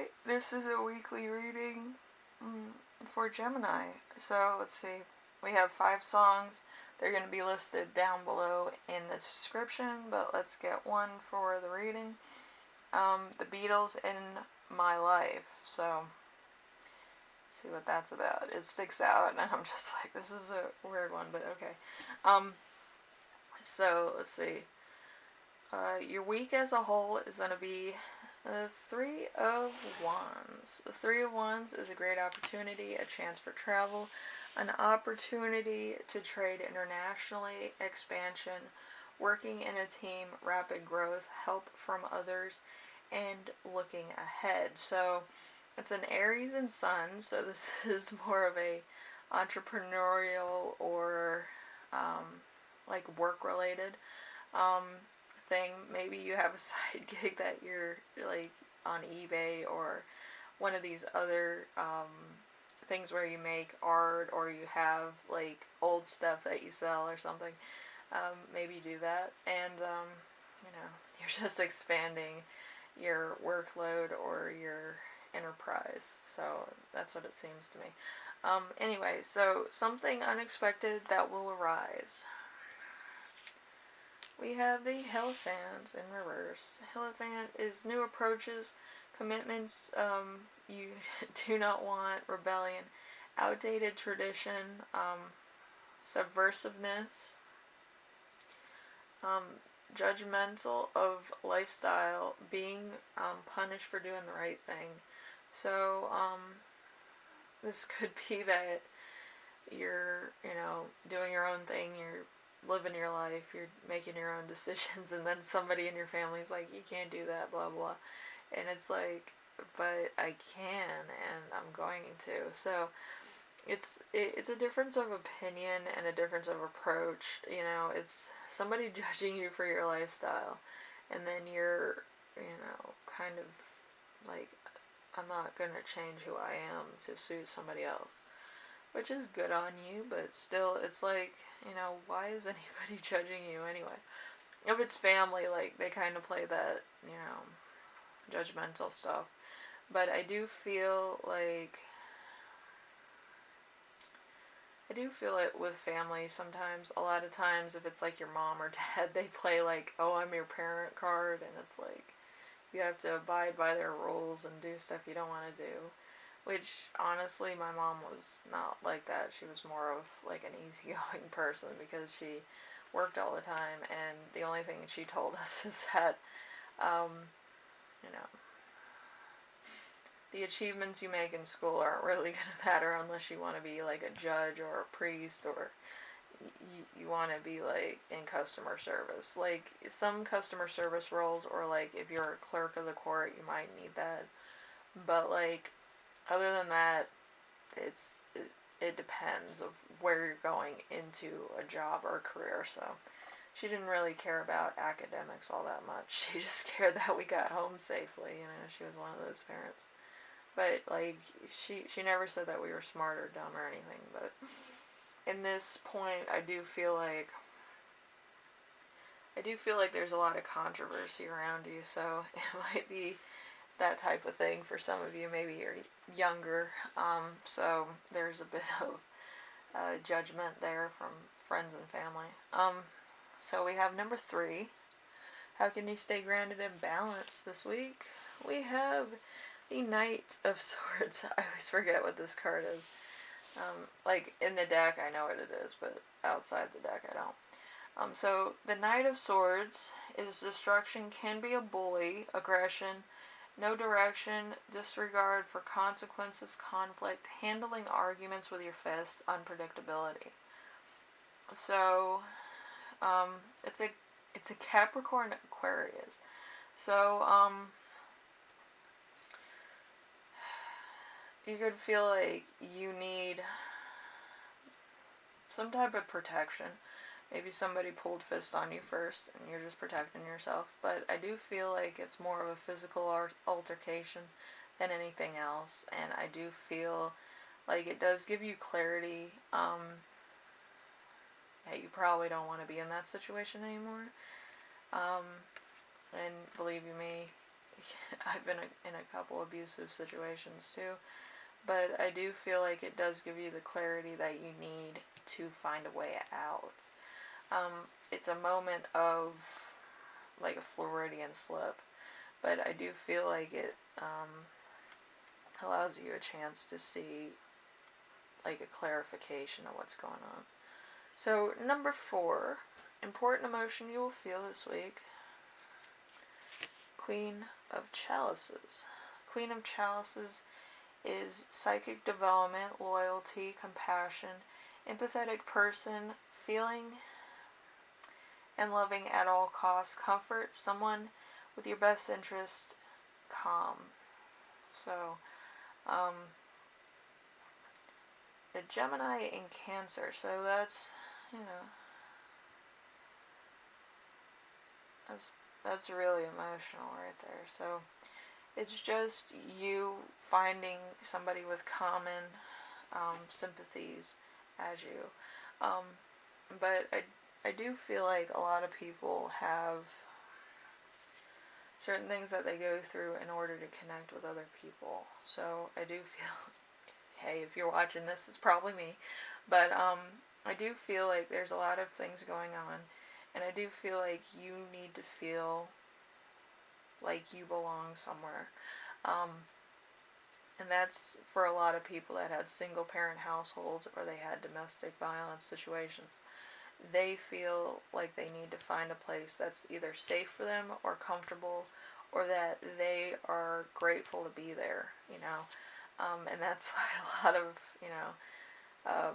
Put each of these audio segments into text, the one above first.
Alright, this is a weekly reading for Gemini. So let's see. We have 5 songs. They're going to be listed down below in the description, but let's get one for the reading. The Beatles In My Life. So, see what that's about. It sticks out, and I'm just like, this is a weird one, but okay. So, let's see. Your week as a whole is going to be the 3 of Wands. The 3 of Wands is a great opportunity, a chance for travel, an opportunity to trade internationally, expansion, working in a team, rapid growth, help from others, and looking ahead. So it's an Aries and Sun, so this is more of a entrepreneurial or like work related thing. Maybe you have a side gig that you're like on eBay or one of these other things where you make art, or you have like old stuff that you sell or something. Maybe you do that, and you're just expanding your workload or your enterprise. So that's what it seems to me. Anyway, so something unexpected that will arise. We have the Hierophant in reverse. Hierophant is new approaches, commitments you do not want, rebellion, outdated tradition, subversiveness, judgmental of lifestyle, being punished for doing the right thing. So this could be that you're, doing your own thing, you're living your life, you're making your own decisions, and then somebody in your family's like, you can't do that, blah blah, and it's like, but I can, and I'm going to. So it's a difference of opinion and a difference of approach. It's somebody judging you for your lifestyle, and then you're, kind of like, I'm not gonna change who I am to suit somebody else, which is good on you, but still, it's like, why is anybody judging you anyway? If it's family, like, they kind of play that, judgmental stuff. But I do feel it with family sometimes. A lot of times, if it's like your mom or dad, they play like, oh, I'm your parent card, and it's like, you have to abide by their rules and do stuff you don't want to do. Which, honestly, my mom was not like that. She was more of like an easygoing person because she worked all the time, and the only thing she told us is that, the achievements you make in school aren't really going to matter unless you want to be like a judge or a priest, or you want to be like in customer service. Like some customer service roles, or like if you're a clerk of the court, you might need that. But like, other than that, it depends of where you're going into a job or a career. So she didn't really care about academics all that much. She just cared that we got home safely. She was one of those parents. But like, she never said that we were smart or dumb or anything. But in this point, I do feel like there's a lot of controversy around you. So it might be that type of thing for some of you. Maybe you're younger, so there's a bit of judgment there from friends and family. So we have number 3. How can you stay grounded and balanced this week? We have the Knight of Swords. I always forget what this card is. Like in the deck, I know what it is, but outside the deck, I don't. So the Knight of Swords is destruction, can be a bully, aggression, no direction, disregard for consequences, conflict, handling arguments with your fists, unpredictability. So, it's a Capricorn Aquarius. So, you could feel like you need some type of protection. Maybe somebody pulled fist on you first, and you're just protecting yourself. But I do feel like it's more of a physical altercation than anything else. And I do feel like it does give you clarity. That you probably don't want to be in that situation anymore. And believe you me, I've been in a couple abusive situations too, but I do feel like it does give you the clarity that you need to find a way out. It's a moment of like a Floridian slip, but I do feel like it allows you a chance to see like a clarification of what's going on. So, number 4, important emotion you will feel this week. Queen of Chalices. Queen of Chalices is psychic development, loyalty, compassion, empathetic person, feeling and loving at all costs, comfort, someone with your best interest, calm. So, the Gemini in Cancer, so that's, that's really emotional right there. So, it's just you finding somebody with common sympathies as you. But I do feel like a lot of people have certain things that they go through in order to connect with other people. So I do feel, hey, if you're watching this, it's probably me. But I do feel like there's a lot of things going on. And I do feel like you need to feel like you belong somewhere. And that's for a lot of people that had single parent households or they had domestic violence situations. They feel like they need to find a place that's either safe for them or comfortable, or that they are grateful to be there, and that's why a lot of,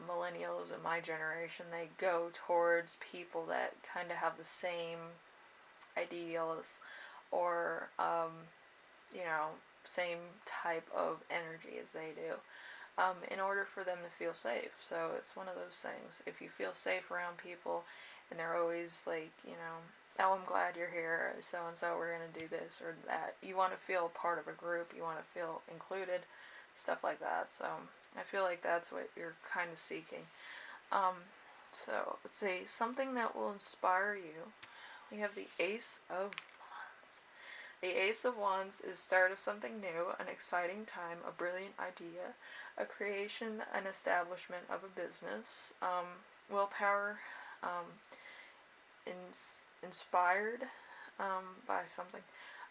millennials in my generation, they go towards people that kind of have the same ideals or, same type of energy as they do. In order for them to feel safe. So it's one of those things. If you feel safe around people and they're always like, oh, I'm glad you're here, so and so, we're going to do this or that. You want to feel part of a group, you want to feel included, stuff like that. So I feel like that's what you're kind of seeking. So let's see, something that will inspire you. We have the Ace of Wands. The Ace of Wands is start of something new, an exciting time, a brilliant idea, a creation, an establishment of a business, willpower, inspired by something,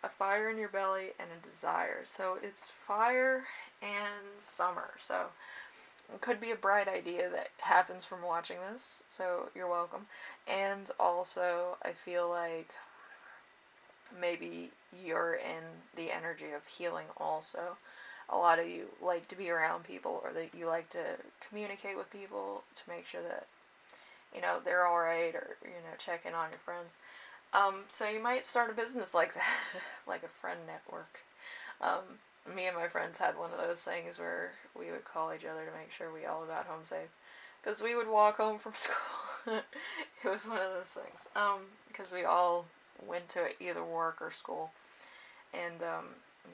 a fire in your belly, and a desire. So it's fire and summer. So it could be a bright idea that happens from watching this. So you're welcome. And also, I feel like maybe you're in the energy of healing also. A lot of you like to be around people, or that you like to communicate with people to make sure that, they're alright, or, check in on your friends. So you might start a business like that, like a friend network. Me and my friends had one of those things where we would call each other to make sure we all got home safe. Because we would walk home from school. It was one of those things. Because we all went to either work or school. And,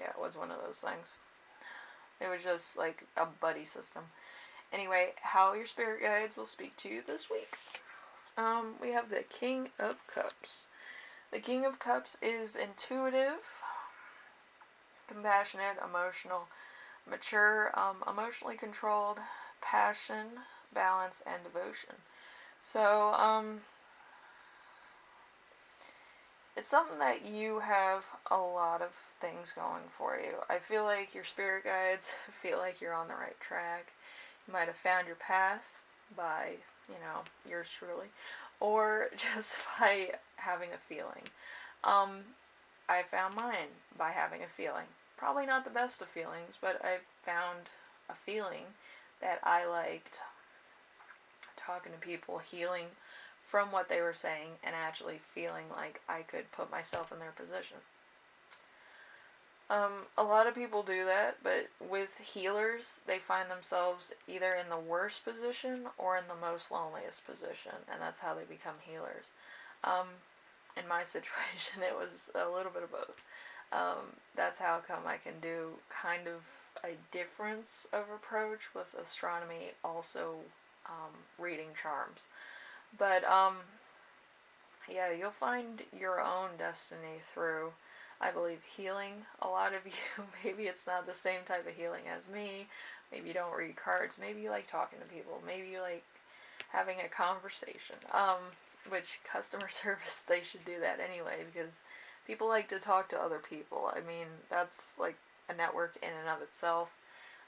it was one of those things. It was just like a buddy system. Anyway, how your spirit guides will speak to you this week. We have the King of Cups. The King of Cups is intuitive, compassionate, emotional, mature, emotionally controlled, passion, balance, and devotion. So, it's something that you have a lot of things going for you. I feel like your spirit guides feel like you're on the right track. You might have found your path by, yours truly, or just by having a feeling. I found mine by having a feeling. Probably not the best of feelings, but I found a feeling that I liked talking to people, healing from what they were saying, and actually feeling like I could put myself in their position. A lot of people do that, but with healers, they find themselves either in the worst position or in the most loneliest position, and that's how they become healers. In my situation, it was a little bit of both. That's how come I can do kind of a difference of approach with astronomy, also reading charms. But, yeah, you'll find your own destiny through I believe healing a lot of you. Maybe it's not the same type of healing as me. Maybe you don't read cards. Maybe you like talking to people. Maybe you like having a conversation. Which customer service, they should do that anyway, because people like to talk to other people. I mean, that's like a network in and of itself.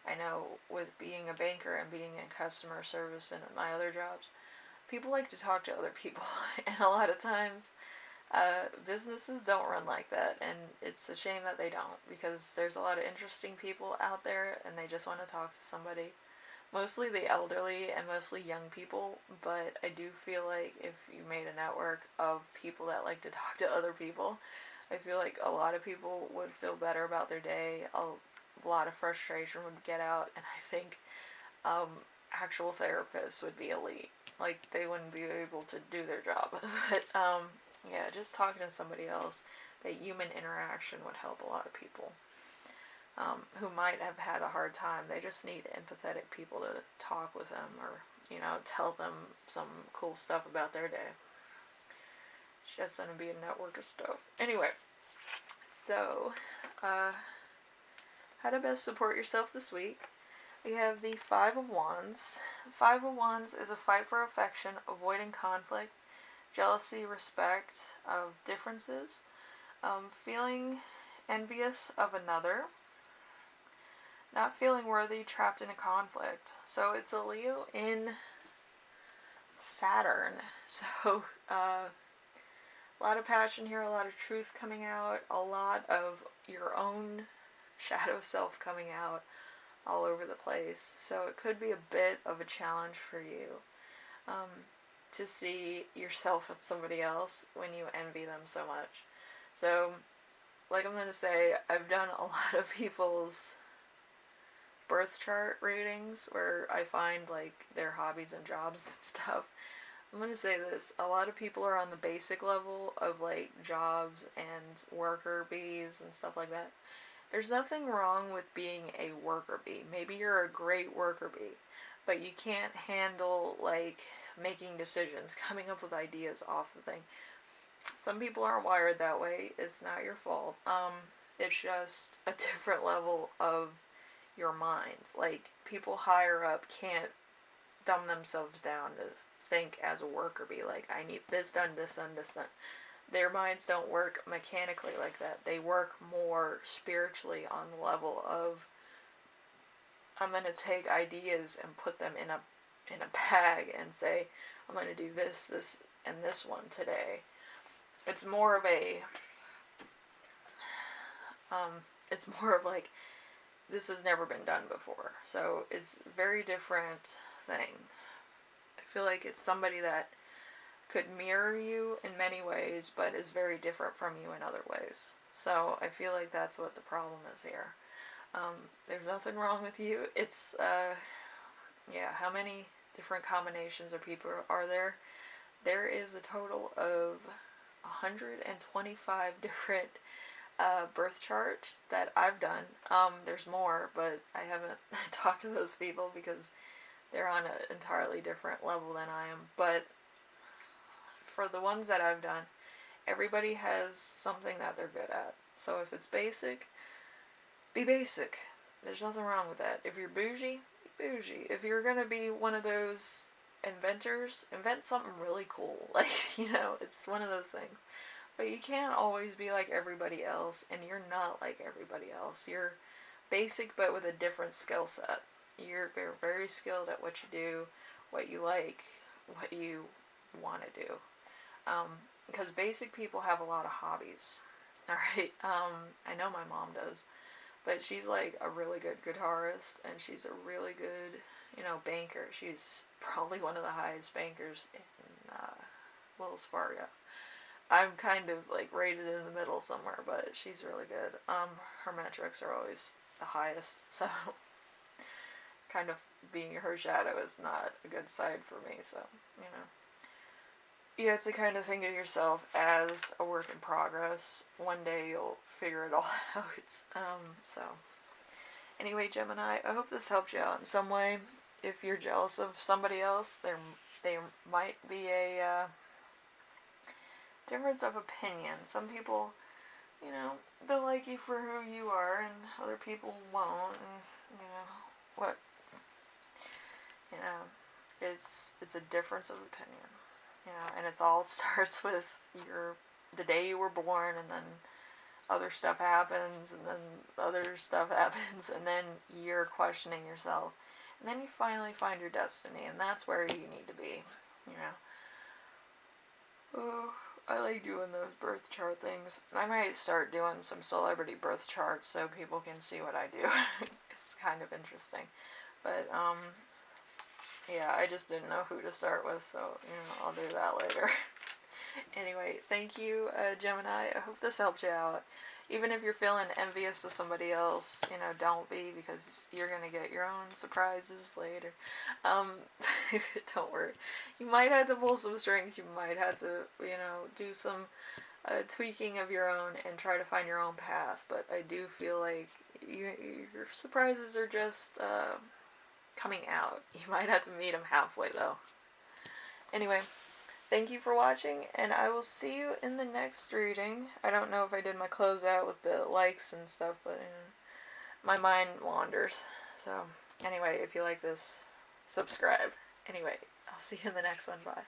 I know with being a banker and being in customer service and my other jobs, people like to talk to other people. And a lot of times, businesses don't run like that. And it's a shame that they don't, because there's a lot of interesting people out there and they just want to talk to somebody. Mostly the elderly and mostly young people, but I do feel like if you made a network of people that like to talk to other people, I feel like a lot of people would feel better about their day. A lot of frustration would get out, and I think um, actual therapists would be elite. Like, they wouldn't be able to do their job. But yeah, just talking to somebody else, that human interaction would help a lot of people. Who might have had a hard time. They just need empathetic people to talk with them, or, tell them some cool stuff about their day. It's just going to be a network of stuff. Anyway, so, how to best support yourself this week. We have the Five of Wands. The Five of Wands is a fight for affection, avoiding conflict, jealousy, respect of differences, feeling envious of another, not feeling worthy, trapped in a conflict. So it's a Leo in Saturn. So a lot of passion here, a lot of truth coming out, a lot of your own shadow self coming out all over the place. So it could be a bit of a challenge for you to see yourself in somebody else when you envy them so much. So, like I'm going to say, I've done a lot of people's birth chart readings where I find like their hobbies and jobs and stuff. I'm going to say this, a lot of people are on the basic level of like jobs and worker bees and stuff like that. There's nothing wrong with being a worker bee. Maybe you're a great worker bee, but you can't handle like making decisions, coming up with ideas off the thing. Some people aren't wired that way. It's not your fault. It's just a different level of your mind. Like, people higher up can't dumb themselves down to think as a worker bee. Like, I need this done, this done, this done. Their minds don't work mechanically like that. They work more spiritually on the level of, I'm going to take ideas and put them in a bag and say, I'm going to do this, this, and this one today. It's more of like, this has never been done before. So it's a very different thing. I feel like it's somebody that could mirror you in many ways, but is very different from you in other ways. So I feel like that's what the problem is here. There's nothing wrong with you. It's, how many different combinations of people are there? There is a total of 125 different birth charts that I've done. There's more, but I haven't talked to those people because they're on an entirely different level than I am. But for the ones that I've done, everybody has something that they're good at. So if it's basic, be basic. There's nothing wrong with that. If you're bougie, be bougie. If you're going to be one of those inventors, invent something really cool. Like, it's one of those things. But you can't always be like everybody else, and you're not like everybody else. You're basic, but with a different skill set. You're very skilled at what you do, what you like, what you want to do. Because basic people have a lot of hobbies. Alright? I know my mom does. But she's like a really good guitarist, and she's a really good, banker. She's probably one of the highest bankers in Wells Fargo. I'm kind of like rated in the middle somewhere, but she's really good. Her metrics are always the highest, so kind of being her shadow is not a good side for me, so, You have to kind of think of yourself as a work in progress. One day you'll figure it all out. So, anyway, Gemini, I hope this helped you out in some way. If you're jealous of somebody else, there might be a difference of opinion. Some people you know, they'll like you for who you are, and other people won't, and you know what, you know, it's a difference of opinion, you know, and it's all starts with the day you were born, and then other stuff happens, and then other stuff happens, and then you're questioning yourself, and then you finally find your destiny, and that's where you need to be, you know. Oh, I like doing those birth chart things. I might start doing some celebrity birth charts so people can see what I do. It's kind of interesting. But, yeah, I just didn't know who to start with, so, you know, I'll do that later. Anyway, thank you, Gemini. I hope this helped you out. Even if you're feeling envious of somebody else, you know, don't be, because you're going to get your own surprises later. Um, don't worry. You might have to pull some strings. You might have to, you know, do some tweaking of your own and try to find your own path. But I do feel like your surprises are just coming out. You might have to meet them halfway, though. Anyway, thank you for watching, and I will see you in the next reading. I don't know if I did my closeout with the likes and stuff, but my mind wanders. So, anyway, if you like this, subscribe. Anyway, I'll see you in the next one. Bye.